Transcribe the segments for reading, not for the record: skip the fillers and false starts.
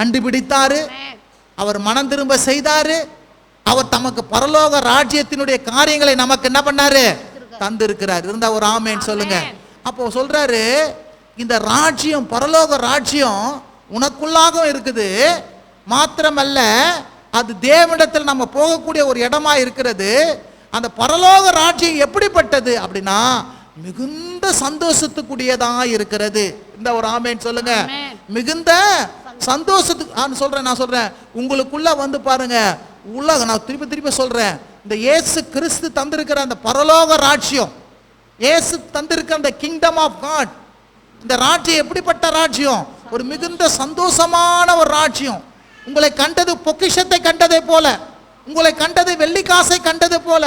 கண்டுபிடித்தாரு, அவர் மனம் திரும்ப செய்தாரு, அவர் தமக்கு பரலோக ராஜ்யத்தினுடைய காரியங்களை நமக்கு என்ன பண்ணாரு? தந்திருக்கிறார். இருந்தா ஒரு ஆமேன் சொல்லுங்க. அப்போ சொல்றாரு, இந்த ராஜ்யம், பரலோக ராஜ்யம் உனக்குள்ளாக இருக்குது, மாத்திரமல்ல அது தேவனிடத்தில் நம்ம போகக்கூடிய ஒரு இடமா இருக்கிறது. அந்த பரலோக ராஜ்யம் எப்படிப்பட்டது அப்படின்னா மிகுந்த சந்தோஷத்துக்குரியதா இருக்கிறது. இந்த ஒரு ஆமேன் சொல்லுங்க. மிகுந்த சந்தோஷத்துக்கு நான் சொல்றேன், உங்களுக்குள்ள வந்து பாருங்க, நான் திருப்பி சொல்றேன், இந்த இயேசு கிறிஸ்து தந்திருக்கிற அந்த பரலோக ராஜ்யம், இயேசு தந்திருக்கிற அந்த கிங்டம் ஆஃப் காட், இந்த ராஜ்யம் எப்படிப்பட்ட ராஜ்யம்? ஒரு மிகுந்த சந்தோஷமான ஒரு ராஜ்யம். உங்களை கண்டது பொக்கிஷத்தை கண்டதை போல, உங்களை கண்டது வெள்ளிக்காசை கண்டது போல,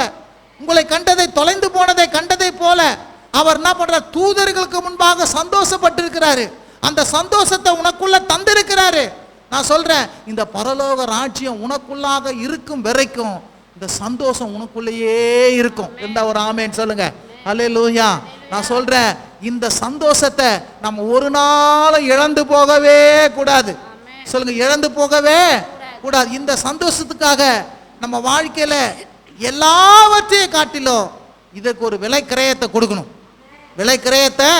உங்களை கண்டதை தொலைந்து போனதை கண்டதை போல அவர் என்ன பண்றார்? தூதர்களுக்கு முன்பாக சந்தோஷப்பட்டிருக்கிறாரு. அந்த சந்தோஷத்தை உனக்குள்ள தந்திருக்கிறாரு. நான் சொல்றேன், இந்த பரலோக ராஜ்யம் உனக்குள்ளாக இருக்கும் வரைக்கும் இந்த சந்தோஷம் உனக்குள்ளேயே இருக்கும். இந்த ஒரு ஆமேன் சொல்லுங்க. அல்லேலூயா. நான் சொல்றேன், இந்த சந்தோஷத்தை நம்ம ஒரு நாள் இழந்து போகவே கூடாது. சொல்லுங்க, இழந்து போகவே கூடாது. இந்த சந்தோஷத்துக்காக நம்ம வாழ்க்கையில எல்லாவற்றையும் காட்டிலும் இதற்கு ஒரு விலை கிரயத்தை கொடுக்கணும். விலை கிரயத்தை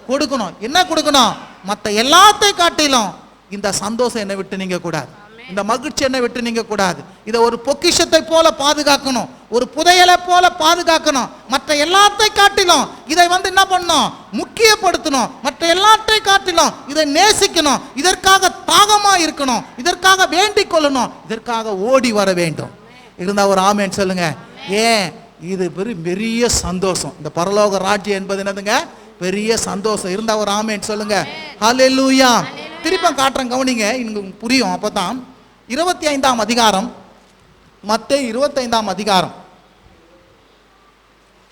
கொடுக்கணும். என்ன கொடுக்கணும்? மற்ற எல்லாத்தையும் காட்டிலும் இந்த சந்தோஷம் என்னை விட்டு நீங்க கூடாது, இந்த மகிழ்ச்சி என்னை விட்டு நீங்க கூடாது. இதை ஒரு பொக்கிஷத்தை போல பாதுகாக்கணும், ஒரு புதையலை போல பாதுகாக்கணும். மற்ற எல்லாத்தையும் காட்டிலும் இதை என்ன பண்ணணும்? முக்கியப்படுத்தணும். மற்ற எல்லாத்தையும் காட்டிலும் இதை நேசிக்கணும். இதற்காக தாகமா இருக்கணும், இதற்காக வேண்டிக் கொள்ளணும், இதற்காக ஓடி வர வேண்டும். இருந்தா ஒரு ஆமேன் சொல்லுங்க. ஏன்? இது பெரிய சந்தோஷம். இந்த பரலோக ராஜ்யம் என்பது என்னதுங்க? பெரிய சந்தோஷம். இருந்தா ஒரு ஆமேன் சொல்லுங்க. ஹல்லேலூயா. திருப்பம் காட்டுறேன், கவனிங்க, இன்னும் புரியும். அப்பதான் 25ஆம் அதிகாரம், மத்தேயு 25ஆம் அதிகாரம்,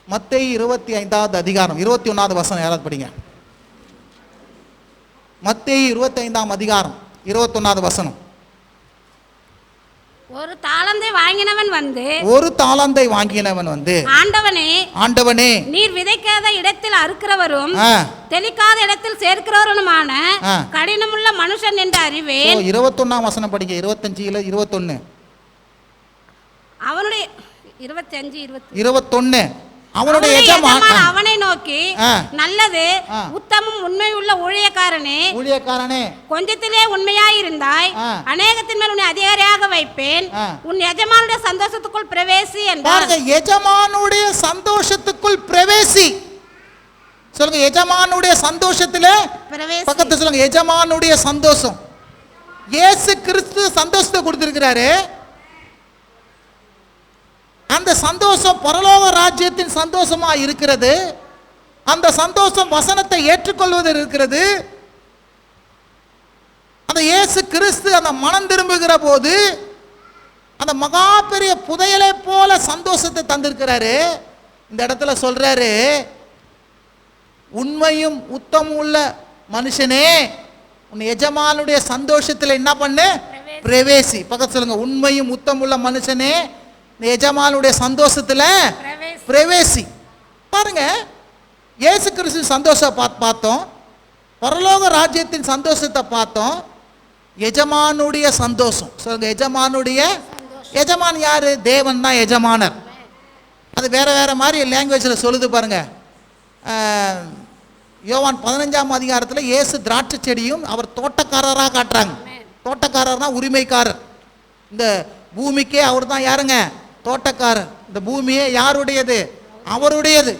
மத்தேயு 25வது அதிகாரம் 21வது வசனம் யாராவது படிங்க. மத்தேயு 25ஆம் அதிகாரம் 21வது வசனம். ஒரு தாளந்தை வாங்கினவன் வந்து ஆண்டவனே, நீர் விதைக்காத இடத்தில் அறுக்கிறவரும் தெளிக்காத இடத்தில் சேர்க்கிறவருமான கடினமுள்ள மனுஷன் என்று அறிவேன். 21ஆம் வசனம் படிங்க. 25 21 அவனுடைய 25 21 அவனுடைய எஜமான் அவனை நோக்கி, நல்லது உத்தமம் உண்மை உள்ள ஊழியக்காரனே, கொஞ்சத்திலே உண்மையாயிருந்தாய், அநேகத்தின் மேல் உன்னை அதிகாரியாக வைப்பேன், உன் எஜமானுடைய சந்தோஷத்துக்குள் பிரவேசி என்றார். எஜமானுடைய சந்தோஷத்துக்குள் பிரவேசி. சொல்லுங்க, எஜமானுடைய சந்தோஷத்திலே பிரவேசி. பக்கத்துல சொல்லுங்க, எஜமானுடைய சந்தோஷம். இயேசு கிறிஸ்து சந்தோஷத்தை கொடுத்திருக்கிறாரு. அந்த சந்தோஷம் பரலோக ராஜ்யத்தின் சந்தோஷமா இருக்கிறது. அந்த சந்தோஷம் வசனத்தை ஏற்றுக்கொள்வது இருக்கிறது. அந்த இயேசு கிறிஸ்து அந்த மனம் திரும்புகிற போது அந்த மகா பெரிய புதையலை போல சந்தோஷத்தை தந்திருக்கிறாரு. இந்த இடத்துல சொல்றாரு, உண்மையும் உத்தமும் உள்ள மனுஷனே, உன் எஜமானுடைய சந்தோஷத்துல என்ன பண்ணு? பிரவேசி. பக்கத்துல சொல்லுங்க, உண்மையும் உத்தமும் உள்ள மனுஷனே, எஜமானுடைய சந்தோஷத்துல பிரவேசி. பாருங்க, இயேசு கிறிஸ்து சந்தோஷம் பார்த்தோம், பரலோக ராஜ்யத்தின் சந்தோஷத்தை பார்த்தோம், எஜமானுடைய சந்தோஷம். சொல்லுங்க, எஜமானுடைய. எஜமான் யாரு? தேவன் தான் எஜமானர். அது வேற வேற மாதிரி லாங்குவேஜில் சொல்லுது பாருங்க. யோவான் 15ஆம் அதிகாரத்தில் இயேசு திராட்சை செடியும் அவர் தோட்டக்காரராக காட்டுறாங்க. தோட்டக்காரர்னா உரிமைக்காரர். இந்த பூமிக்கே அவர் தான் யாருங்க? தோட்டக்காரர். இந்த பூமியே யாருடையது? அவருடையது,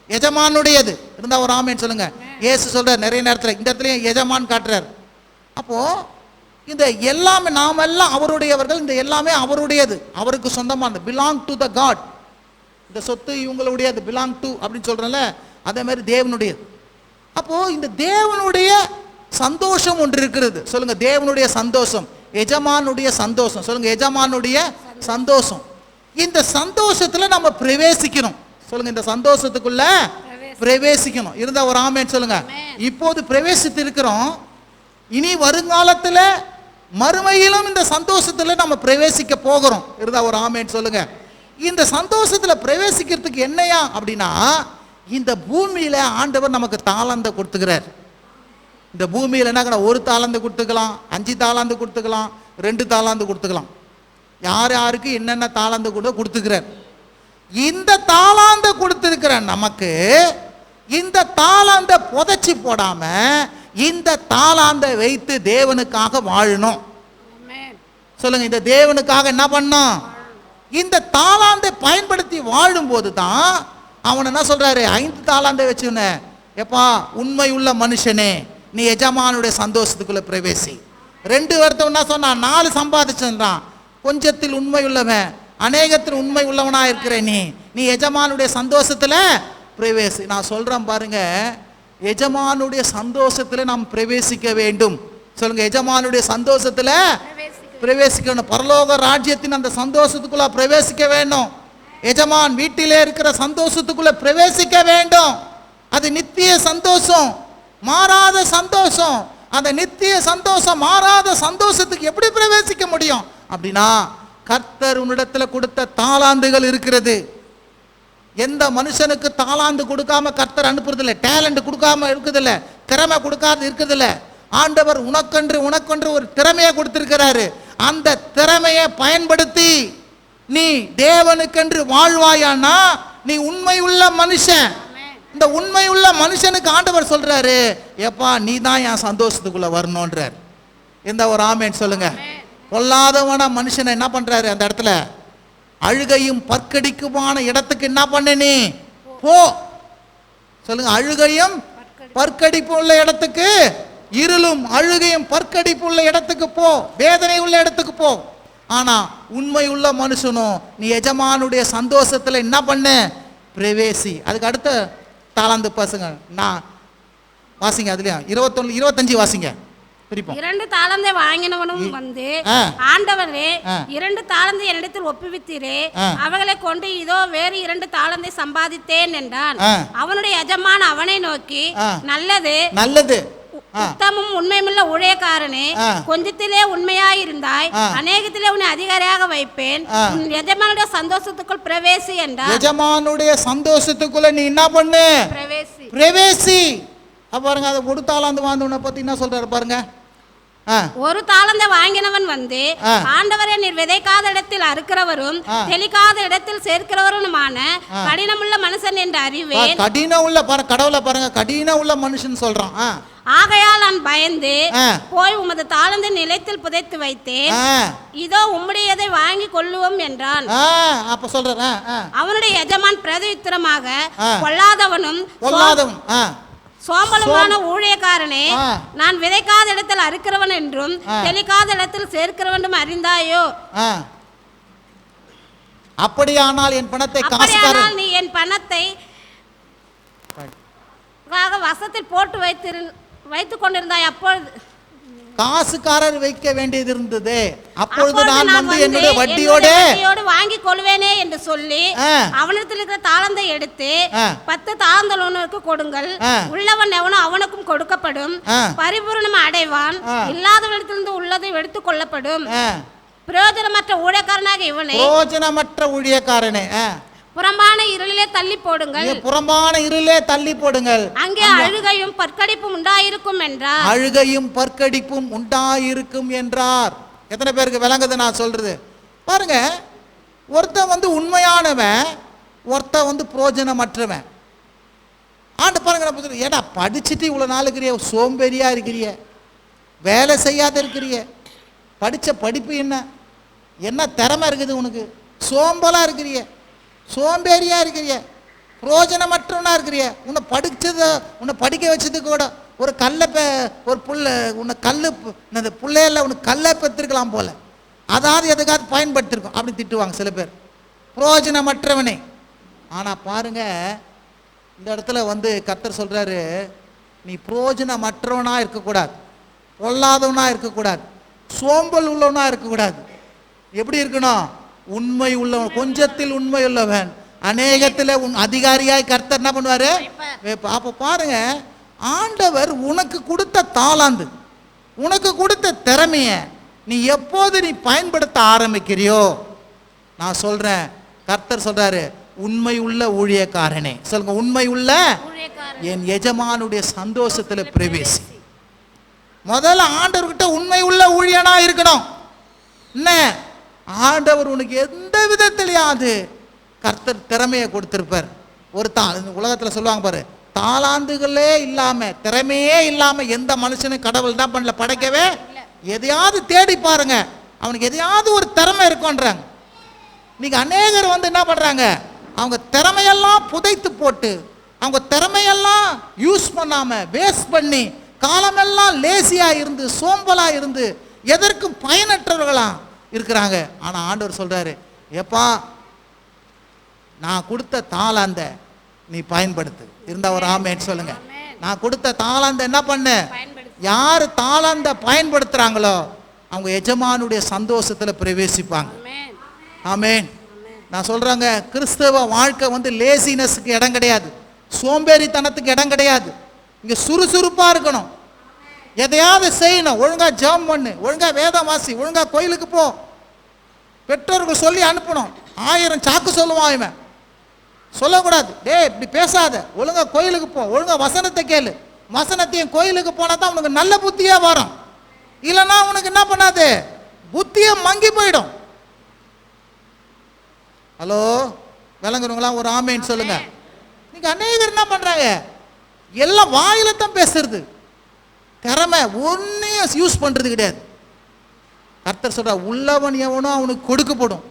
எஜமானுடையது. இருந்தா ஒரு ஆமேன் சொல்லுங்க. இயேசு சொல்றார் நிறைய நேரத்தில், இந்த இடத்துலயும் எஜமான் காட்டுறார். அப்போ இந்த எல்லாமே நாமெல்லாம் அவருடையவர்கள், இந்த எல்லாமே அவருடையது, அவருக்கு சொந்தமானது. Belong to the god. இந்த சொத்து இவங்களுடையது, பிலாங் டு அப்படின்னு சொல்றேன்ல, அதே மாதிரி தேவனுடையது. அப்போ இந்த தேவனுடைய சந்தோஷம் ஒன்று இருக்கிறது. சொல்லுங்க, தேவனுடைய சந்தோஷம், எஜமானுடைய சந்தோஷம். சொல்லுங்க, எஜமானுடைய சந்தோஷம். இந்த சந்தோஷத்துல நம்ம பிரவேசிக்கணும். சொல்லுங்க, இந்த சந்தோஷத்துக்குள்ள பிரவேசிக்கணும். இருந்தா ஒரு ஆமேன் சொல்லுங்க. இப்போது பிரவேசித்து இருக்கிறோம், இனி வருங்காலத்துல மறுமையிலும் இந்த சந்தோஷத்துல நம்ம பிரவேசிக்க போகிறோம். இருந்தா ஒரு ஆமேன் சொல்லுங்க. இந்த சந்தோஷத்துல பிரவேசிக்கிறதுக்கு என்னையா அப்படின்னா, இந்த பூமியில ஆண்டவர் நமக்கு தாளந்தை கொடுத்துக்கிறார். இந்த பூமியில் என்ன, 1 தாளாந்து கொடுத்துக்கலாம், 5 தாளாந்து கொடுத்துக்கலாம், 2 தாளாந்து கொடுத்துக்கலாம். யார் யாருக்கு என்னென்ன தாளாந்து கொடுத்துக்கிறார். இந்த தாளாந்த கொடுத்திருக்கிற நமக்கு இந்த தாளாந்த புதைச்சி போடாம இந்த தாளாந்த வைத்து தேவனுக்காக வாழணும். சொல்லுங்க, இந்த தேவனுக்காக என்ன பண்ணணும்? இந்த தாளாந்தை பயன்படுத்தி வாழும் போது தான் அவன் என்ன சொல்றாரு, 5 தாளாந்தை வச்சுன்னு, எப்பா உண்மை உள்ள மனுஷனே நீ எஜமானுடைய சந்தோஷத்துக்குள்ள பிரவேசி. 2 வருத்தம் என்ன சொன்னா, 4 சம்பாதிச்சான், கொஞ்சத்தில் உண்மை உள்ளவன் அநேகத்தில் உண்மை உள்ளவனா இருக்கிற நீ எஜமானுடைய சந்தோஷத்துல பிரவேசி. நான் சொல்றேன் பாருங்க, எஜமானுடைய சந்தோஷத்துல நாம் பிரவேசிக்க வேண்டும். சொல்லுங்க, எஜமானுடைய சந்தோஷத்துல பிரவேசிக்கணும். பரலோக ராஜ்யத்தின் அந்த சந்தோஷத்துக்குள்ள பிரவேசிக்க வேண்டும். எஜமான் வீட்டிலே இருக்கிற சந்தோஷத்துக்குள்ள பிரவேசிக்க வேண்டும். அது நித்திய சந்தோஷம், மாறாத சந்தோஷம். அந்த நித்திய சந்தோஷம் மாறாத சந்தோஷத்துக்கு எப்படி பிரவேசிக்க முடியும் அப்படின்னா, கர்த்தர் உன்னிடத்துல கொடுத்த தாளாந்துகள் இருக்கிறது. எந்த மனுஷனுக்கு தாளாந்து கொடுக்காம கர்த்தர் அனுப்புறதில்லை, டேலண்ட் கொடுக்காம இருக்குதில்ல, திறமை கொடுக்காது இருக்குதில்ல. ஆண்டவர் உனக்கென்று ஒரு திறமையை கொடுத்திருக்கிறாரு. அந்த திறமையை பயன்படுத்தி நீ தேவனுக்கென்று வாழ்வாயானா நீ உண்மை உள்ள மனுஷன். இந்த உண்மை உள்ள மனுஷனுக்கு ஆண்டவர் சொல்றாரு, எப்பா நீ தான் என் சந்தோஷத்துக்குள்ள வரணும்ன்றார். இந்த ஒரு ஆமேன் சொல்லுங்க. பொல்லாதவன மனுஷனை என்ன பண்றாரு, அந்த இடத்துல அழுகையும் பற்கடிக்குமான இடத்துக்கு என்ன பண்ண நீ போ. சொல்லுங்க, அழுகையும் பற்கடிப்பு உள்ள இடத்துக்கு, இருளும் அழுகையும் பற்கடிப்பு உள்ள இடத்துக்கு போ, வேதனை உள்ள இடத்துக்கு போ. ஆனா உண்மை உள்ள மனுஷனும் நீ எஜமானுடைய சந்தோஷத்துல என்ன பண்ண, பிரவேசி. அதுக்கு அடுத்த தாளாந்து பசங்க நான் வாசிங்க, அதுலயா 21 25 வாசிங்க. 2 தாளந்தை வாங்கினவனும் வந்து, ஆண்டவரே 2 தாளந்தை என்னிடத்தில் ஒப்புவித்தீரே, அவர்களை கொண்டு இதோ வேறு 2 தாளந்தை சம்பாதித்தேன் என்றான். அவனுடைய எஜமான் அவனை நோக்கி, நல்லது உத்தமும் உண்மையுள்ள ஊழியக்காரனே, கொஞ்சத்திலே உண்மையாயிருந்தாய், அநேகத்திலே உன்னை அதிகாரியாக வைப்பேன், உன் எஜமானுடைய சந்தோஷத்துக்குள் பிரவேசி என்றார். எஜமானுடைய சந்தோஷத்துக்குள்ள நீ என்ன பண்ணு, பிரவேசி. பாருங்க, அதை 1 தாளாந்து வாங்கினவனை பத்தி என்ன சொல்றாரு பாருங்க. 1 தாளந்தை வாங்கினவன் வந்து, ஆண்டவரே நீர் விதைக்காத இடத்தில் அறுக்கிறவரும் தெளிக்காத இடத்தில் சேர்க்கிறவருமான கடினமுள்ள மனுஷன் என்று அறிவேன். கடினம் உள்ள கடவுளை பாருங்க, கடினம் உள்ள மனுஷன் சொல்றான். ஆகையால் நான் பயந்து போய் உமது தாளந்தை நிலத்தில் புதைத்து வைத்தேன், இதோ உம்முடையதை வாங்கி கொள்ளுவோம் என்றான். அப்ப சொல்ற அவனுடைய எஜமான் பிரதியுத்தரமாக, பொல்லாதவனும் சோம்பலுமான ஊழியக்காரனே, நான் விதைக்காத இடத்தில் அறுக்கிறவன் என்றும் தெளிக்காத இடத்தில் சேர்க்கிறவன் அறிந்தாயோ? அப்படியானால் என் பணத்தை நீ என் பணத்தை வசத்தில் போட்டு வைத்துக் கொண்டிருந்தாய். அப்பொழுது காசுக்காரர் வைக்க வேண்டியது இருந்தது. அப்பொழுது நான் வந்து என்னுடைய வட்டியோடு வாங்கி கொள்வேனே என்று சொல்லி அவனிடத்தில் இருக்கிற தாளந்தை எடுத்து 10 தாளந்தலுக்கு கொடுங்கள், உள்ளவன் எவனோ அவனுக்கும் கொடுக்கப்படும், பரிபூரணம் அடைவான், இல்லாதவனிடத்திலிருந்து உள்ளதை எடுத்துக் கொள்ளப்படும். பிரயோஜனமற்ற ஊழியக்காரனாக இவனே, பிரயோஜனமற்ற ஊழியக்காரனே, புறம்பான இருளிலே தள்ளி போடுங்கள், புறம்பான இருளிலே தள்ளி போடுங்கள், அங்கே அழுகையும் பற்கடிப்பும் உண்டாயிருக்கும் என்றார். அழுகையும் பற்கடிப்பும் உண்டாயிருக்கும் என்றார். எத்தனை பேருக்கு விளங்குது நான் சொல்றது பாருங்க. ஒருத்தன் வந்து உண்மையானவன், ஒருத்தன் வந்து பிரயோஜனமற்றவன். ஆண்டு பாருங்க, ஏடா படிச்சுட்டு இவ்வளவு நாள் இருக்கிறிய, சோம்பேறியா இருக்கிறிய, வேலை செய்யாத இருக்கிறிய, படிச்ச படிப்பு என்ன திறமை இருக்குது உனக்கு, சோம்பலா இருக்கிறிய, சோம்பேறியா இருக்கிறிய, பிரயோஜனமற்றவனா இருக்கிறிய. உன்னை படிக்க வச்சது கூட ஒரு ஒரு புள்ள உன்னை பிள்ளையில உனக்கு கல்லை பெற்றிருக்கலாம் போல, அதாவது எதுக்காவது பயன்படுத்திருக்கோம் அப்படி திட்டுவாங்க சில பேர், பிரயோஜனமற்றவனே. ஆனா பாருங்க, இந்த இடத்துல வந்து கர்த்தர் சொல்றாரு, நீ பிரயோஜனமற்றவனா இருக்கக்கூடாது, பொல்லாதவனா இருக்கக்கூடாது, சோம்பல் உள்ளவனா இருக்கக்கூடாது. எப்படி இருக்கணும், உண்மை உள்ளவன், கொஞ்சத்தில் உண்மை உள்ளவன் அநேகத்தில் அதிகாரியாய் கர்த்தர் என்ன பண்ணுவாரு. அப்ப பாருங்க, ஆண்டவர் உனக்கு கொடுத்த தாளாந்து, உனக்கு கொடுத்த திறமைய நீ எப்போது நீ பயன்படுத்த ஆரம்பிக்கிறியோ, நான் சொல்றேன், கர்த்தர் சொல்றாரு, உண்மை உள்ள ஊழியக்காரனே, சொல்லுங்க, உண்மை உள்ள என் எஜமானுடைய சந்தோஷத்துல பிரவேசி. முதல்ல ஆண்டவர்கிட்ட உண்மை உள்ள ஊழியனா இருக்கணும். என்ன, ஆண்டவர் உனக்கு எந்த விதத்திலையாவது கர்த்தர் திறமையை கொடுத்திருப்பார். ஒரு உலகத்தில் சொல்லுவாங்க பாரு, தாளாந்துகளே இல்லாம, திறமையே இல்லாம எந்த மனுஷனும் கடவுள் என்ன பண்ணல, படைக்கவே. எதையாவது தேடி பாருங்க, அவனுக்கு எதையாவது ஒரு திறமை இருக்கும்ன்றாங்க. இன்னைக்கு அநேகர் வந்து என்ன பண்றாங்க, அவங்க திறமையெல்லாம் புதைத்து போட்டு, அவங்க திறமையெல்லாம் யூஸ் பண்ணாம வேஸ்ட் பண்ணி, காலமெல்லாம் லேசியா இருந்து, சோம்பலா இருந்து, எதற்கும் பயனற்றவர்களா இருக்கிறாங்க. ஆனா ஆண்டவர் சொல்றாரு, எப்பா நான் கொடுத்த தாளாந்த நீ பயன்படுத்து. இருந்தா ஒரு ஆமென் சொல்லுங்க. நான் கொடுத்த தாளாந்த என்ன பண்ணு, யார் தாளாந்த பயன்படுத்துறாங்களோ அவங்க எஜமானுடைய சந்தோஷத்துல பிரவேசிப்பாங்க. ஆமென். நான் சொல்றேங்க, கிறிஸ்தவ வாழ்க்கை வந்து லேசினஸ்க்கு இடம் கிடையாது, சோம்பேறித்தனத்துக்கு இடம் கிடையாது. இங்க சுறுசுறுப்பா இருக்கணும், எதையாவது செய்யணும், ஒழுங்கா ஜெபம் பண்ணு, ஒழுங்கா வேதம் வாசி, ஒழுங்கா கோயிலுக்கு போ. பெற்றோர்கள் சொல்லி அனுப்பணும். 1000 சாக்கு சொல்லுவான் இவன், சொல்லக்கூடாது. டேய் இப்படி பேசாத, ஒழுங்கா கோயிலுக்கு போ, ஒழுங்கா வசனத்தை கேளு. வசனத்தையும் கோயிலுக்கு போனா தான் உனக்கு நல்ல புத்தியா வரும். இல்லைன்னா உனக்கு என்ன பண்ணாது, புத்தியை மங்கி போயிடும். ஹலோ, விளங்குறவங்களா ஒரு ஆமேன்னு சொல்லுங்க. நீங்க அநேகர் என்ன பண்றாங்க, எல்லாம் வாயில தான் பேசுறது, திறமை ஒன்னையும் யூஸ் பண்றது கிடையாது. கர்த்தர் சொல்ற, உள்ளவன் எவனோ அவனுக்கு கொடுக்கப்படும்.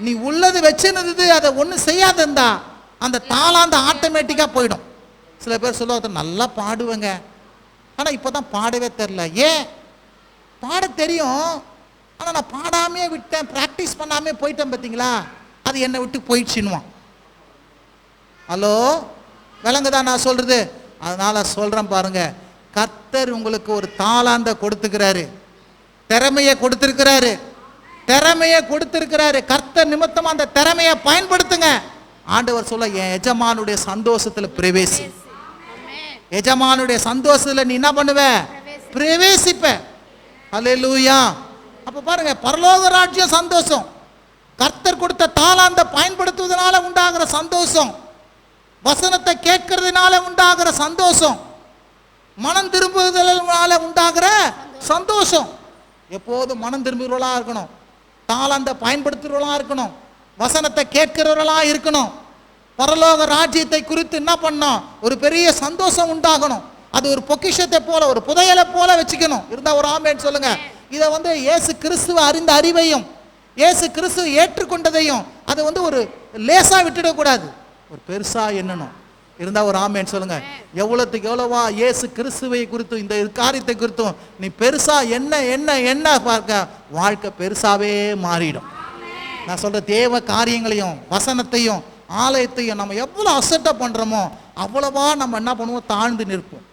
நீ உள்ளது வச்சுனது அதை ஒன்றும் செய்யாதா அந்த தாளாந்த ஆட்டோமேட்டிக்காக போயிடும். சில பேர் சொல்லுவாங்க, நல்லா பாடுவேங்க, ஆனால் இப்போ தான் பாடவே தெரில. ஏன் பாட தெரியும், ஆனால் நான் பாடாமே விட்டேன், ப்ராக்டிஸ் பண்ணாமே போயிட்டேன் பார்த்தீங்களா, அது என்னை விட்டு போயிடுச்சுன்னுவான். ஹலோ, விளங்குதான் நான் சொல்றது? அதனால சொல்றேன் பாருங்க, கர்த்தர் உங்களுக்கு ஒரு தாளாந்த கொடுத்துக்கிறாரு, திறமையை கொடுத்திருக்கிறாரு, திறமையை கொடுத்திருக்கிறாரு. கர்த்தர் நிமித்தமா அந்த திறமையை பயன்படுத்துங்க. ஆண்டவர் சொல்ல, என் எஜமானுடைய சந்தோஷத்துல பிரவேசி. எஜமானுடைய சந்தோஷத்துல நீ என்ன பண்ணுவ, பிரவேசிப்ப. அல்லேலூயா. அப்ப பாருங்க, பரலோக ராஜ்யம் சந்தோஷம், கர்த்தர் கொடுத்த தாளாந்த பயன்படுத்துவதனால உண்டாகிற சந்தோஷம், வசனத்தை கேட்கறதுனால உண்டாகிற சந்தோஷம், மனம் திரும்புதலால உண்டாகிற சந்தோஷம். எப்போதும் மனம் திரும்புகிறவர்களா இருக்கணும், தாளாந்த பயன்படுத்துகிறவர்களா இருக்கணும், வசனத்தை கேட்கிறவர்களா இருக்கணும். பரலோக ராஜ்யத்தை குறித்து என்ன பண்ணணும், ஒரு பெரிய சந்தோஷம் உண்டாகணும். அது ஒரு பொக்கிஷத்தை போல, ஒரு புதையலை போல வச்சுக்கணும். இருந்தா ஒரு ஆமென் சொல்லுங்க. இதை வந்து இயேசு கிறிஸ்துவ அறிந்த அறிவையும், இயேசு கிறிஸ்துவ ஏற்றுக்கொண்டதையும் அதை வந்து ஒரு லேசா விட்டுடக்கூடாது, ஒரு பெருசா எண்ணணும். இருந்தா ஒரு ஆமென் சொல்லுங்க. எவ்வளவுக்கு எவ்வளவா இயேசு கிறிஸ்துவை குறித்தும் இந்த காரியத்தை குறித்தும் நீ பெருசா என்ன என்ன என்ன பார்க்க, வாழ்க்கை பெருசாவே மாறிடும். நான் சொல்ற தேவ காரியங்களையும் வசனத்தையும் ஆலயத்தையும் நம்ம எவ்வளவு அசட்டை பண்றோமோ அவ்வளவா நம்ம என்ன பண்ணுவோம், தாழ்ந்து நிற்போம்.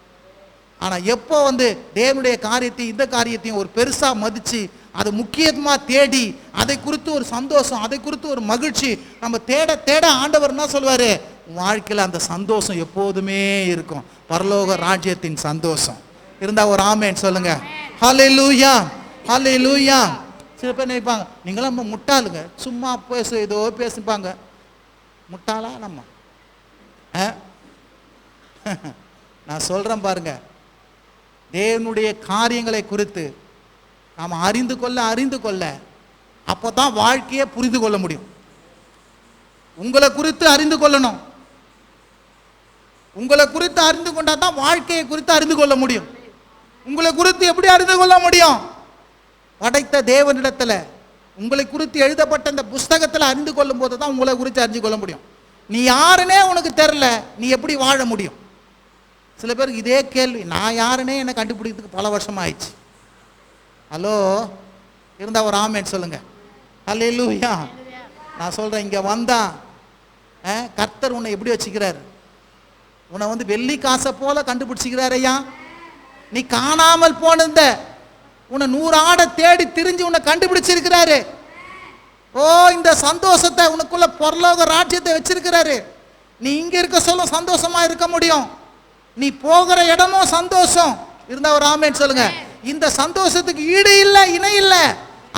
ஆனா எப்போ வந்து தேவனுடைய காரியத்தையும் இந்த காரியத்தையும் ஒரு பெருசா மதிச்சு அதை முக்கியமா தேடி அதை குறித்து ஒரு சந்தோஷம், அதை குறித்து ஒரு மகிழ்ச்சி நம்ம தேட தேட ஆண்டவர் என்ன சொல்வாரு, வாழ்க்கையில் அந்த சந்தோஷம் எப்போதுமே இருக்கும், பரலோக ராஜ்யத்தின் சந்தோஷம். இருந்தா ஒரு ஆமென் சொல்லுங்க. ஹல்லேலூயா, ஹல்லேலூயா. சில பேர் நினைப்பாங்க, நீங்களாம் நம்ம முட்டாளுங்க, சும்மா பேச ஏதோ பேசிப்பாங்க. முட்டாளா நம்ம? நான் சொல்றேன் பாருங்க, தேவனுடைய காரியங்களை குறித்து நாம் அறிந்து கொள்ள அப்போதான் வாழ்க்கையை புரிந்து கொள்ள முடியும். உங்களை குறித்து அறிந்து கொள்ளணும், உங்களை குறித்து அறிந்து கொண்டா தான் வாழ்க்கையை குறித்து அறிந்து கொள்ள முடியும். உங்களை குறித்து எப்படி அறிந்து கொள்ள முடியும்? படைத்த தேவனிடத்துல உங்களை குறித்து எழுதப்பட்ட இந்த புஸ்தகத்தில் அறிந்து கொள்ளும் போது தான் உங்களை குறித்து அறிந்து கொள்ள முடியும். நீ யாருன்னே உனக்கு தெரியல, நீ எப்படி வாழ முடியும்? சில பேருக்கு இதே கேள்வி, நான் யாருன்னே என்னை கண்டுபிடிக்கிறதுக்கு பல வருஷம் ஆயிடுச்சு. ஹலோ, இருந்தா ஒரு ஆமென் சொல்லுங்க. ஹல்லேலூயா. நான் சொல்றேன், இங்க வந்தா கர்த்தர் உன்னை எப்படி வச்சுக்கிறாரு, உன்னை வந்து வெள்ளி காசை போல கண்டுபிடிச்சிக்கிறாரு. ஐயா, நீ காணாமல் போனத உன்னை 100 ஆடை தேடி திரிஞ்சு உன்னை கண்டுபிடிச்சிருக்கிறாரு. ஓ, இந்த சந்தோஷத்தை உனக்குள்ள பரலோக ராஜ்யத்தை வச்சிருக்கிறாரு. நீ இங்க இருக்க சொல்ல சந்தோஷமா இருக்க முடியும், நீ போகிற இடமும் சந்தோஷம். இருந்தா ஒரு ஆமென் சொல்லுங்க. இந்த சந்தோஷத்துக்கு ஈடு இல்லை, இணை இல்லை.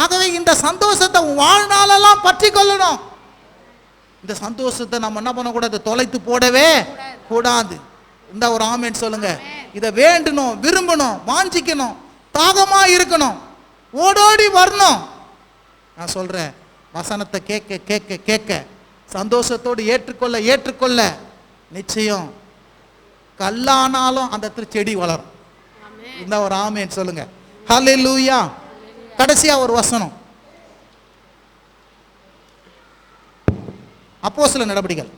ஆகவே இந்த சந்தோஷத்தை வாழ்நாளெல்லாம் பற்றி கொள்ளணும். இந்த சந்தோஷத்தை நம்ம என்ன பண்ணக்கூடாது, தொலைத்து போடவே கூடாது. இந்த ஒரு ஆமென் சொல்லுங்க. இதை வேண்டணும், விரும்பணும், வாஞ்சிக்கணும், தாகமா இருக்கணும், ஓடோடி வரணும். நான் சொல்றேன், வசனத்தை கேட்க கேட்க கேட்க சந்தோஷத்தோடு ஏற்றுக்கொள்ள ஏற்றுக்கொள்ள நிச்சயம் கல்லானாலும் அந்த இடத்துல செடி வளரும். இந்த ஒரு ஆமென் சொல்லுங்க. ஹல்லேலூயா. கடைசியா ஒரு வசனம், அப்போஸ்தலர் நடபடிகள்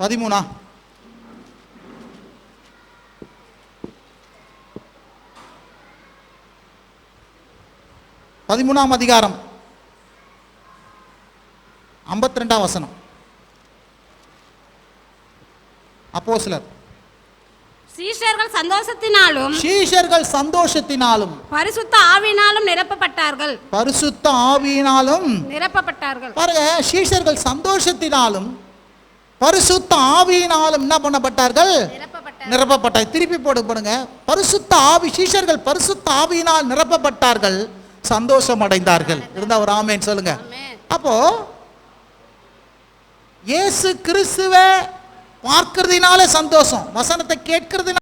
13 13ஆம் அதிகாரம் 52ஆம் வசனம். அப்போஸ்தலர் சீஷர்கள் சந்தோஷத்தினாலும் பரிசுத்த ஆவியினாலும் நிரப்பப்பட்டார்கள். பாருங்க, சீஷர்கள் சந்தோஷத்தினாலும் பரிசுத்த ஆவியினாலும் என்ன பண்ணப்பட்டார்கள்? நிரப்பப்பட்டார்கள். திருப்பி போடுங்க, பரிசுத்த ஆவி, சீஷர்கள் பரிசுத்த ஆவியினால் நிரப்பப்பட்டார்கள், சந்தோஷம் அடைந்தார்கள். இருந்தா ஒரு ஆமென் சொல்லுங்க. அப்போ இயேசு கிறிஸ்துவை பார்க்கிறதுனால சந்தோஷம், வசனத்தை கேட்கறதுனால